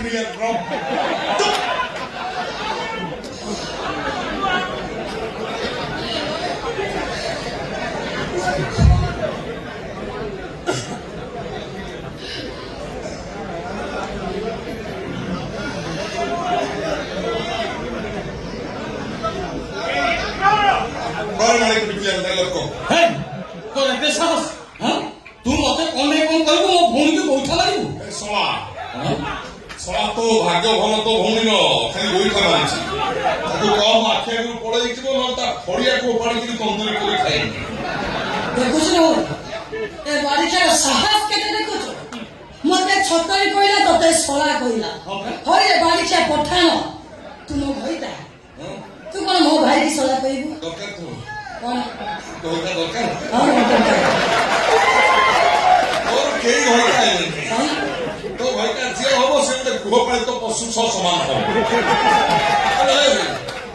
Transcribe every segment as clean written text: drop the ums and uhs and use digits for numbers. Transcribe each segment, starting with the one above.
million from. कौन मारे को निकले अंदर लोग को है तो रहते साहस हां तू मते कोन रे कोन कहबो मो भौणी के गोइठा मारिबो सोला सोला तो भाग्य भल तो भौणी न खाली गोइठा मारिछि तू कम आखे को पड़ै छिबो न ता फड़िया को पड़ी कि तंदूरी କରି खाइ देखुछ न ए बारिकार साहस केते देखुछ मते छतरी कइला तते सोला कइला हरे बारिका पठान तू मो भइता तू कोन मो भाई की सोला कइबो दरकार तो कोन तो दरकार हां दरकार और के होय काय तो भाई का जे होबो से गृहपालित पशु सह समान हो अरे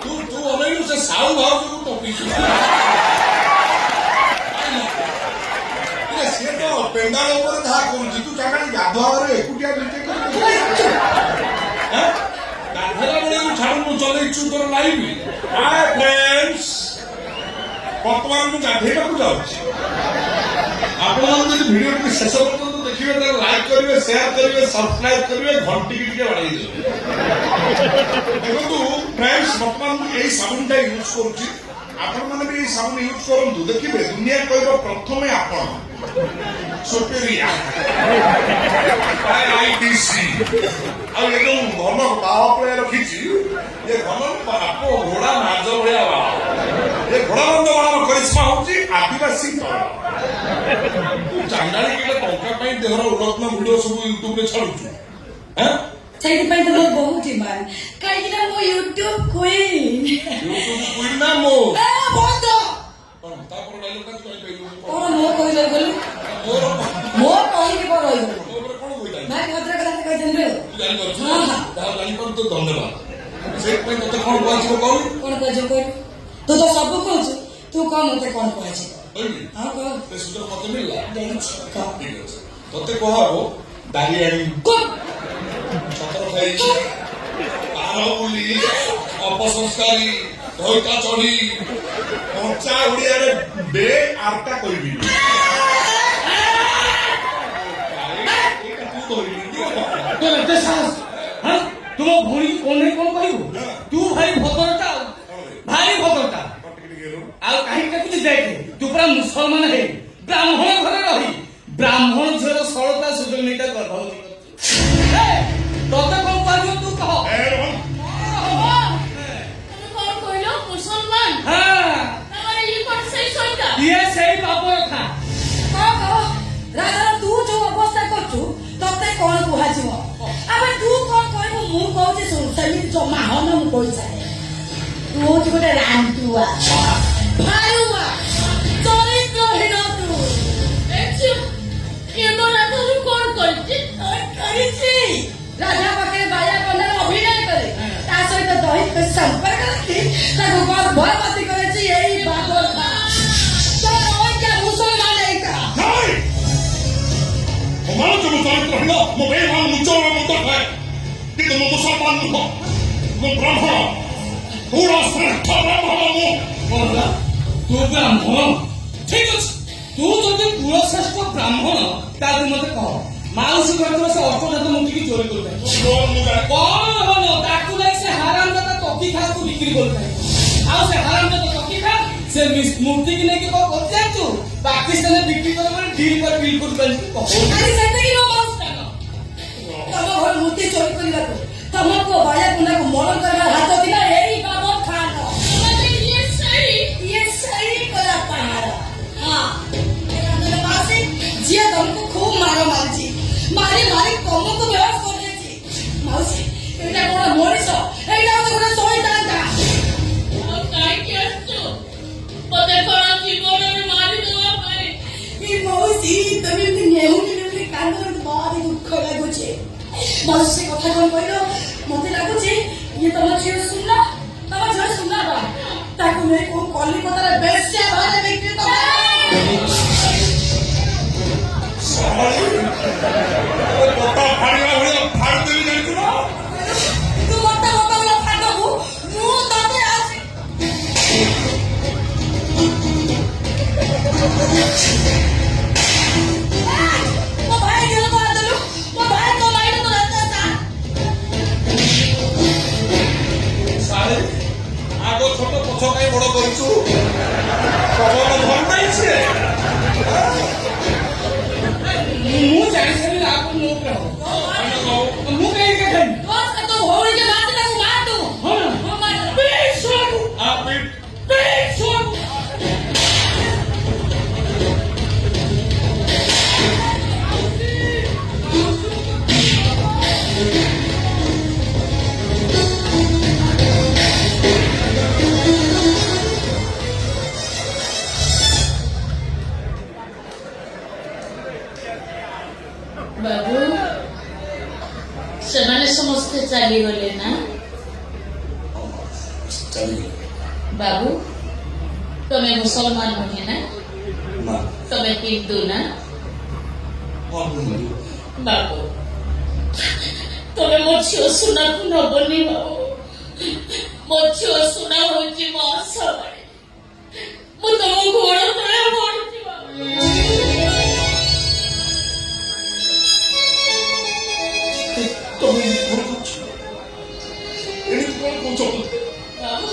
तू तू अमेरु से साउ भाव को टोपी ये से तो पेंडाल ऊपर धा करू तू जागा गाधवारे एकुटिया बिटे कर हैं गाधला बळे छाडू मु चले इच्छु तोर लाइव हाय फ्रेंड्स वर्तमान मु गाधेବାକୁ ଯାଉଛି ଆପଣ ଯଦି ଭିडिଓ କୁ ଶେଷ ପର୍ଯ୍ୟନ୍ତ ଦେଖିବେ ତାକୁ ଲାଇକ୍ କରିବେ शेयर କରିବେ ସବସ୍କ୍ରାଇବ କରିବେ ଘଣ୍ଟି କି ଟିକେ ବଢାଇ ଦେବେ ଦେଖନ୍ତୁ फ्रेंड्स ବର୍ତ୍ତମାନ ମୁଁ ଏହି ସାବୁନଟା ୟୁଜ କରୁଛି ଆପଣ ମାନେ ବି ଏହି ସାବୁନ ୟୁଜ କରନ୍ତୁ ଦେଖିବେ ଦୁନିଆ କହିବ ପ୍ରଥମେ ଆପଣ ସୁପେରିଆ ଆଇଡିସି ଆଉ ଏ ଯୋଉ ଘନ ବାହ ଉପରେ ରଖିଛି ଏ ଘନ ବାପ ଘୋଡ଼ା ନାଜ ଭଳିଆ ବାହ ଏ ଘୋଡ଼ାବନ୍ଧ ବାହର କରିସ୍ମା ହଉଛି ଆଦିବାସୀ ତୁ ଚାଣ୍ଡାଳି କିଲେ ଟଙ୍କା ପାଇଁ ଦେହର ଉଲଗ୍ନ ଭିଡିଓ ସବୁ ୟୁଟ୍ୟୁବରେ ଛାଡୁଛୁ ସେଇଥି ପାଇଁ ତ ମୋର ବହୁତ ଡିମାଣ୍ଡ କାହିଁକି ନା ମୁଁ ୟୁଟ୍ୟୁବ କୁଇନ୍ ୟୁଟ୍ୟୁବ କୁଇନ୍ ନା ମୋ ଏ ବନ୍ଦ ତାପରେ ଡାଇଲଗଟା ତୁ କହିପାରିବୁ କଣ ମୋ କହିଲେ ବୋଲି ମୋର ମୋ କହିକି କଣ ରହିବ ମୋର କଣ କହିଲା ନାଇଁ ଭଦ୍ର କଥା କହିଦେଲି ରେ ତୁ ଜାଣିପାରୁଛୁ ହଁ ହଁ ଯାହା ଜାଣିପାରୁ ତ ଧନ୍ୟବାଦ ସେଇଥିପାଇଁ ତତେ କଣ କୁହାଯିବ କହିଲୁ କଣ କହିଛୁ କହିଲୁ ତୁ ତ ସବୁ କହୁଛୁ ତୁ କହ ମତେ କଣ କୁହାଯିବ କହିବି ହଁ କହ ସେ ସୁଯୋଗ ମତେ ମିଳିଲା ଦେଇଛି କହ ଠିକ ଅଛି ତତେ କୁହାହବ ଦାରିଆଣି କହ ଛତ୍ର ଖାଇ ପାର ବୁଲି ଅପସଂସ୍କାରୀ ଧଇତା ଚଢି କଞ୍ଚା ଓଡିଆରେ ବେ ଆରଟା କହିବି ତୁ ଧରିବି तो रहते साहस हां तुम भौणी के कोन रे कोन कहबो तू भाई भद्रता भाई भद्रता आ काहे के कुछ देखे तू पूरा मुसलमान है ब्राह्मण घरे रही ब्राह्मण झर सरता सुजन नेता गर्भवती ए तोते कोन कहबो तू कह कौन कहलो मुसलमान हां तमरे ई कोन सही सोइता ये सही बाबू था କହ ରାଜା ତୁ ଯୋଉ ଅବସ୍ଥା କରୁଛୁ ତତେ କଣ କୁହାଯିବ ଆବେ ତୁ କଣ କହିବୁ ମୁଁ କହୁଛି ଶୁଣ ସେମିତି ଜମା ହନ ମୁଁ କହିଥାଏ ତୁ ହଉଛି ଗୋଟେ ରାନ୍ତୁଆ ଭାରୁଆ ଚରିତ୍ରହୀନ ତୁ ଏଛୁ କେନ ରାଧା କୋନ କରିଛି କରିଛି ରାଜା ପାଖରେ ବାୟା କନ୍ୟାର ଅଭିନୟ କରେ ତା ସହିତ ଦୈହିକ ସମ୍ପର୍କ ରଖି ତାକୁ ଗର୍ଭବତୀ କରେଛି ଏଇ ବାବର ମୁସଲମାନ ଏଇଟା मान जो चरित्र हिल मो बेमान मुचोर मुंड खाए किंतु मो मुसलमान नुह मो ब्राह्मण पूरा श्रेष्ठ ब्राह्मण मो बोला तू ब्राह्मण ठीक ଅଛି तू ଯଦି ପୁର ଶ୍ରେଷ୍ଠ ବ୍ରାହ୍ମଣ ତାହେଲେ ମତେ କହ ମାଉସୀ ଘରର ସେ ଅଷ୍ଟଜାତ ମୁକ୍ତି ଚୋରି କରୁଥାଏ କଣ ହବ ତାକୁ ନେଇ ସେ ହାରାମଜାଦା ତକି ଖାକୁ ବିକ୍ରି କରୁଥାଏ ଆଉ ସେ ହାରାମଜାଦା ତକି ଖା ସେ ମୂର୍ତ୍ତି କି ନେଇକି କଣ କରୁଛି ଜାଣିଛୁ ପାକିସ୍ତାନରେ ବିକ୍ରି କରିବା ପାଇଁ ଡିଲ୍ କରି ବିଲ୍ କରୁଛନ୍ତି ଆରେ ସେତିକି ନ ମାଉସ୍ତାନ ତମ ଘର ମୂର୍ତ୍ତି ଚୋରି କରିବାକୁ ତମ ପୁଅ ବାୟା କୁଣ୍ଡାକୁ ମରଣ କରିବା ହାତ ଥିଲା ଏଇ ବାବର ଖାନ ये सही करा पारा हाँ मासी जिया तुमको खूब मारो मारची मारी मारी तुमको बेहोश कर देची माउसी एटा कोन मनीष एटा तो कोन शैतान था काहे के असतो पते कोन जीवन में मारी देवा पाए ई माउसी तमे भी नेहुनी नेहुनी कांदर भारी दुख लागुचे माउसी कथा कोन कहलो मते लागुचे ये तम झियो सुनला तम झियो सुनला बा ताकू नै को कलिकता रे बेस्या भाले बिक्री तो पता फाड़िया भलिया फाड़ देली जानिछु ना বড় করছো খবর ভাল নাই সে ମୁଁ ଜାଣି ସାରିଲି ଆପଣ ମୋ ଉପରେ ହବ ମୁଁ କାହିଁକି ଖାଇବି बस का तो होड़ी के मारते ना मार दो ହଁ ନା वो मार ବାବୁ ସେମାନେ ସମସ୍ତେ ଚାଲିଗଲେ ନା ବାବୁ ତମେ ମୁସଲମାନ ନୁହେଁ ନା ନା ତମେ ହିନ୍ଦୁ ନା ବାବୁ ତମେ ମୋ ଝିଅ ସୁନାକୁ ନବନି ବାବୁ ମୋ ଝିଅ ସୁନା ହଉଛି ମୋ ଆଶା ବାଣୀ ମୁଁ ତମ ଗୋଡ଼ ତଳେ ପଡୁଛି ବାବୁ ତମେ କଣ କରୁଛ ଏମିତି କଣ କହୁଛ ବାବୁ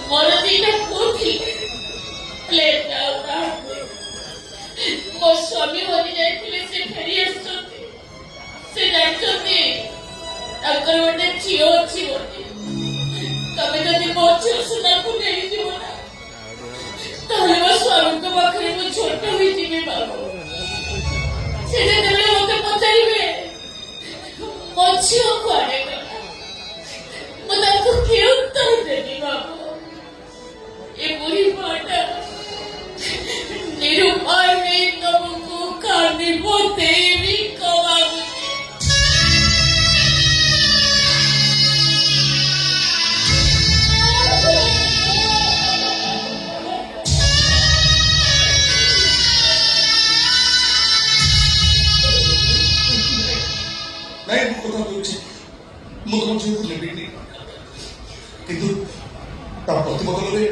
ମୋର ଦିଟା ପୁଅ ଥିଲେ ପ୍ଲେନ୍ ଆଉ ନାହାନ୍ତି ମୋ ସ୍ୱାମୀ ହରି ଯାଇଥିଲେ ସେ ଫେରି ଆସିଛନ୍ତି ସେ ଜାଣିଛନ୍ତି ତାଙ୍କର ଗୋଟେ ଝିଅ ଅଛି ବୋଲି ତମେ ଯଦି ମୋ ଝିଅ ସୁନାକୁ ନେଇଯିବ ନା ତାହେଲେ ମୋ ସ୍ୱାମୀଙ୍କ ପାଖରେ ମୁଁ ଛୋଟ ହୋଇଯିବି ବାବୁ ସେ ଯେତେବେଳେ ମତେ ପଚାରିବେ ମୋ ଝିଅ କୁଆଡେ ଗଲା ମୁଁ ତାଙ୍କୁ କି ଉତ୍ତର ଦେବି ବାବୁ ଏ ବୁଢୀ ମାଟା ନିରୁପାୟ ନେଇ ତମକୁ କାନ୍ଦି ବତେଇବି କବାବୁ ନାଇଁ ମୁଁ କଥା କହୁଛି ମୁଁ ତମ ଝିଅକୁ ନେବିନି କିନ୍ତୁ ତା ପ୍ରତିବଦଳରେ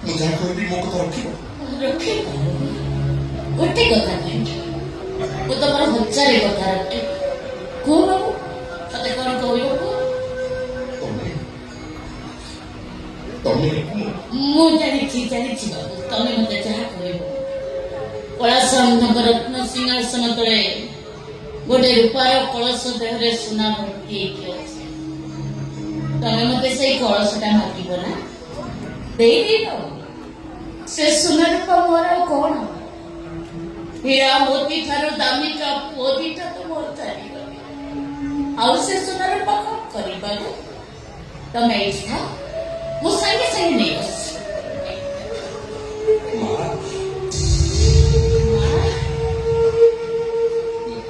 ମୁଁ ଯାହା କହିବି ମୋ କଥା ରଖିବ ରଖେ ଗୋଟେ କଥା ନାହିଁ ମୁଁ ତମର ହଜାରେ କଥା ରଖେ କୁହ ବାବୁ ତତେ କଣ କହିବ କୁହ ତମେ ତମେ ମୁଁ ଜାଣିଛି ବାବୁ ତମେ ମତେ ଯାହା କହିବ କଳାସଙ୍କ ରତ୍ନ ସିଂହାସନ ତଳେ ଗୋଟେ ରୂପାର କଳସ ଦେହରେ ସୁନା ଭର୍ତ୍ତି ହେଇକି ଅଛି ତମେ ମତେ ସେଇ କଳସଟା ମାଗିବ ନା ଦେଇଦେବ ସେ ସୁନା ରୂପା ମୋର ଆଉ କଣ ହୀରା ମୋତି ଠାରୁ ଦାମିକା ପୁଅ ଦିଟା ତ ମୋର ଚାଲିଗଲେ ଆଉ ସେ ସୁନା ରୂପା କଣ କରିବାକୁ ତମେ ଏଇଠି ଥାଅ ମୁଁ ସାଙ୍ଗେ ସାଙ୍ଗେ ନେଇ ଆସିଛି ମା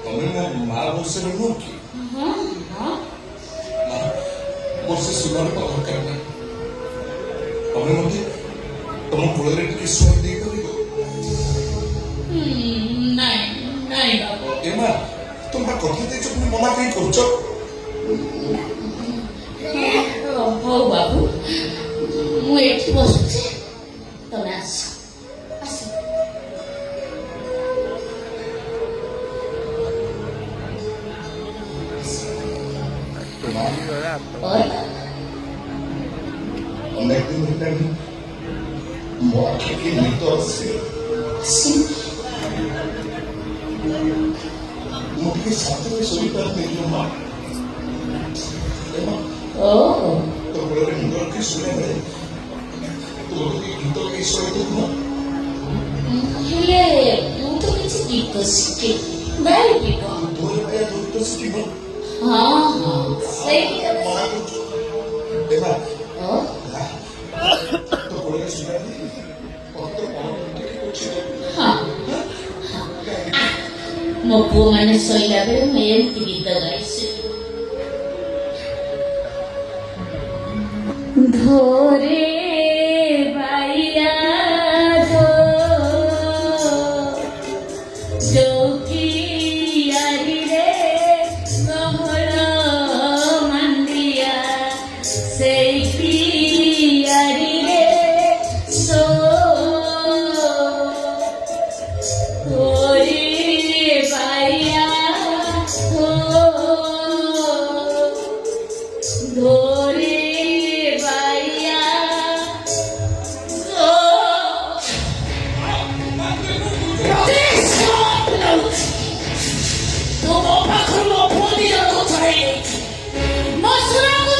ତମେ ମୋ ମା ବଂଶରେ ନୁହଁ କି ହଁ ହଁ ମା ମୋର ସେ ସୁନାର ଦରକାର ନାହିଁ ତମେ ମତେ ତମ କୋଳରେ ଟିକେ ଶୁଆଇ ଦେଇପାରିବ ନାଇଁ ନାଇଁ ବାବୁ ଏ ମା ତମେ ବା କଥା ଦେଇଛ ପୁଣି ମନା କାହିଁ କରୁଛ ହଉ ବାବୁ ମୁଁ ଏଇଠି ବସୁଛି ତମେ ଆସ ଆସ ଅନେକ ଦିନ ହେଲାଣି ମୋ ଆଖିକି ନିଦ ଆସେ ମୁଁ ଟିକେ ଶାନ୍ତିରେ ଶୋଇପାରୁନି ଲୋ ମା ଓ ତୋ କୋଳରେ ମୁଣ୍ଡ ରଖି ଶୁଣିବା ବେଳେ ତୁ ମୋତେ ଗୀତ ଗାଇ ଶୋଇ ଦେବୁ ହେଲେ ମୁଁ ତ କିଛି ଗୀତ ଶିଖେ ଗାଇବି କଣ ତୋର ଭଳିଆ ଗୀତ ଶିଖିବ ହଁ ହଁ ସେଇ ମନା କରୁଛୁ ଦେବା ଓ ତୋ କୋଳରେ ଶୁଣିବା ମୋତେ ମନ ଟିକେ କରୁଛି ହଁ ମୋ ପୁଅ ମାନେ ଶୋଇଲା ବେଳେ ମୁଁ ଏମିତି ଗୀତ ଗାଇଛି ଧୋରେ ବାଇଆ ଚୌକିଆରିରେ ଗହଳ ମାଣ୍ଡିଆ ସେଇ ପିଆରିରେ ସୋ ଧୋରେ ବାଇଆ ଧୋରେ ବାଇଆ ହେଇଯାଇଛି ମୋ ସୁରକୁ